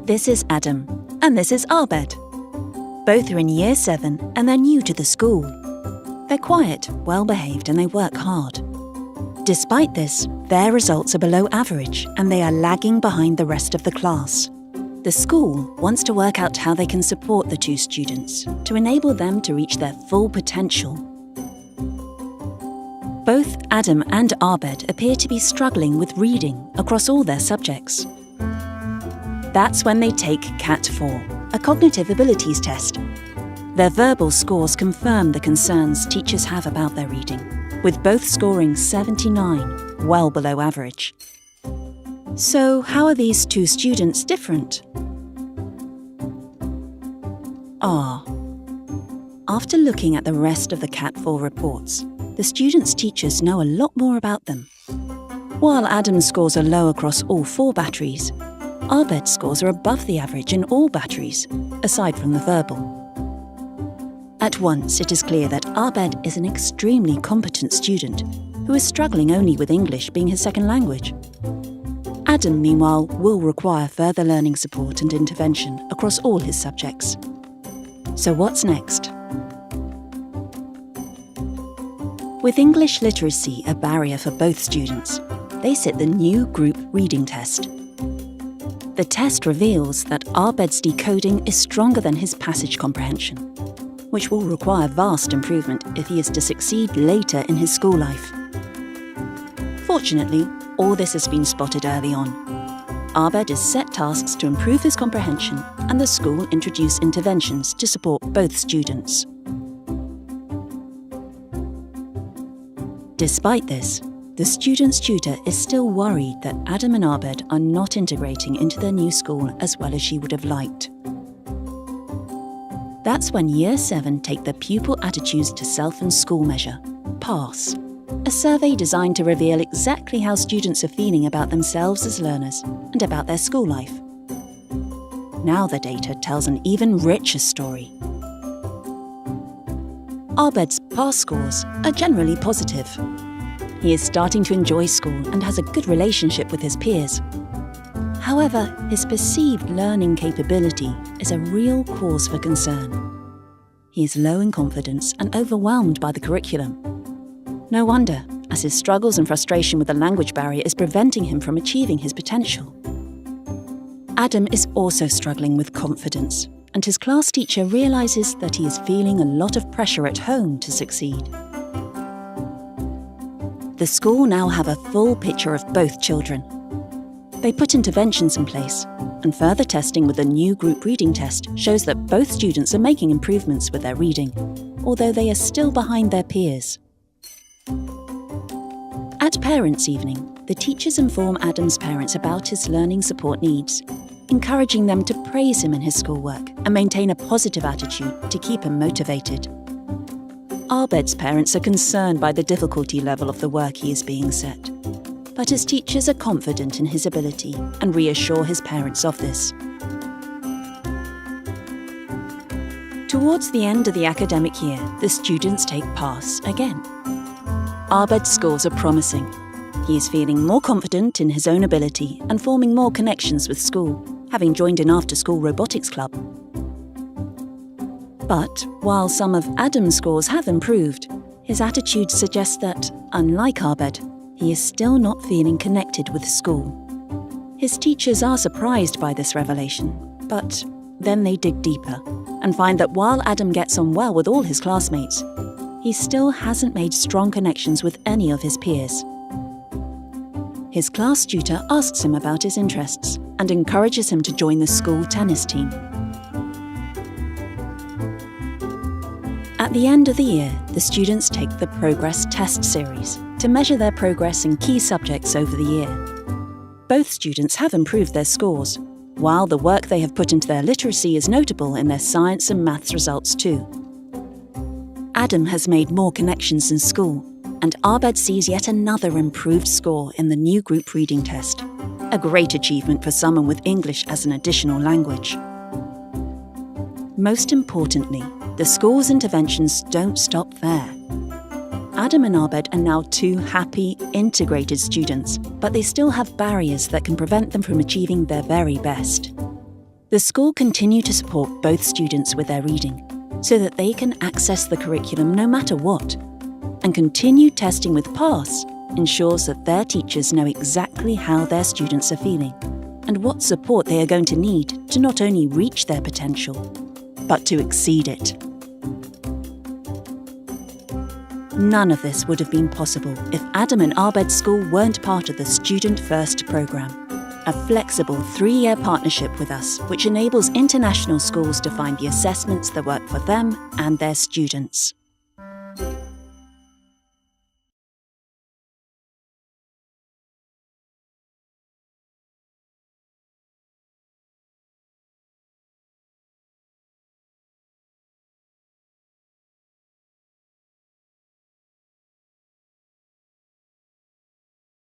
This is Adam, and this is Abed. Both are in Year 7 and they're new to the school. They're quiet, well-behaved, and they work hard. Despite this, their results are below average and they are lagging behind the rest of the class. The school wants to work out how they can support the two students to enable them to reach their full potential. Both Adam and Abed appear to be struggling with reading across all their subjects. That's when they take CAT-4, a cognitive abilities test. Their verbal scores confirm the concerns teachers have about their reading, with both scoring 79, well below average. So how are these two students different? After looking at the rest of the CAT-4 reports, the students' teachers know a lot more about them. While Adam's scores are low across all 4 batteries, Abed's scores are above the average in all batteries, aside from the verbal. At once, it is clear that Abed is an extremely competent student who is struggling only with English being his second language. Adam, meanwhile, will require further learning support and intervention across all his subjects. So what's next? With English literacy a barrier for both students, they sit the new group reading test. The test reveals that Abed's decoding is stronger than his passage comprehension, which will require vast improvement if he is to succeed later in his school life. Fortunately, all this has been spotted early on. Abed is set tasks to improve his comprehension, and the school introduce interventions to support both students. Despite this, the student's tutor is still worried that Adam and Abed are not integrating into their new school as well as she would have liked. That's when Year 7 take the Pupil Attitudes to Self and School measure, PASS, a survey designed to reveal exactly how students are feeling about themselves as learners and about their school life. Now the data tells an even richer story. Abed's PASS scores are generally positive. He is starting to enjoy school and has a good relationship with his peers. However, his perceived learning capability is a real cause for concern. He is low in confidence and overwhelmed by the curriculum. No wonder, as his struggles and frustration with the language barrier is preventing him from achieving his potential. Adam is also struggling with confidence, and his class teacher realises that he is feeling a lot of pressure at home to succeed. The school now have a full picture of both children. They put interventions in place, and further testing with the new group reading test shows that both students are making improvements with their reading, although they are still behind their peers. At Parents' Evening, the teachers inform Adam's parents about his learning support needs, encouraging them to praise him in his schoolwork and maintain a positive attitude to keep him motivated. Abed's parents are concerned by the difficulty level of the work he is being set, but his teachers are confident in his ability and reassure his parents of this. Towards the end of the academic year, the students take PASS again. Abed's scores are promising. He is feeling more confident in his own ability and forming more connections with school, having joined an after-school robotics club. But while some of Adam's scores have improved, his attitude suggests that, unlike Abed, he is still not feeling connected with school. His teachers are surprised by this revelation, but then they dig deeper and find that while Adam gets on well with all his classmates, he still hasn't made strong connections with any of his peers. His class tutor asks him about his interests and encourages him to join the school tennis team. At the end of the year, the students take the Progress Test series to measure their progress in key subjects over the year. Both students have improved their scores, while the work they have put into their literacy is notable in their science and maths results too. Adam has made more connections in school, and Abed sees yet another improved score in the new group reading test, a great achievement for someone with English as an additional language. Most importantly, the school's interventions don't stop there. Adam and Abed are now 2 happy, integrated students, but they still have barriers that can prevent them from achieving their very best. The school continue to support both students with their reading so that they can access the curriculum no matter what. And continued testing with PASS ensures that their teachers know exactly how their students are feeling and what support they are going to need to not only reach their potential, but to exceed it. None of this would have been possible if Adam and Abed School weren't part of the Student First programme, a flexible 3-year partnership with us which enables international schools to find the assessments that work for them and their students.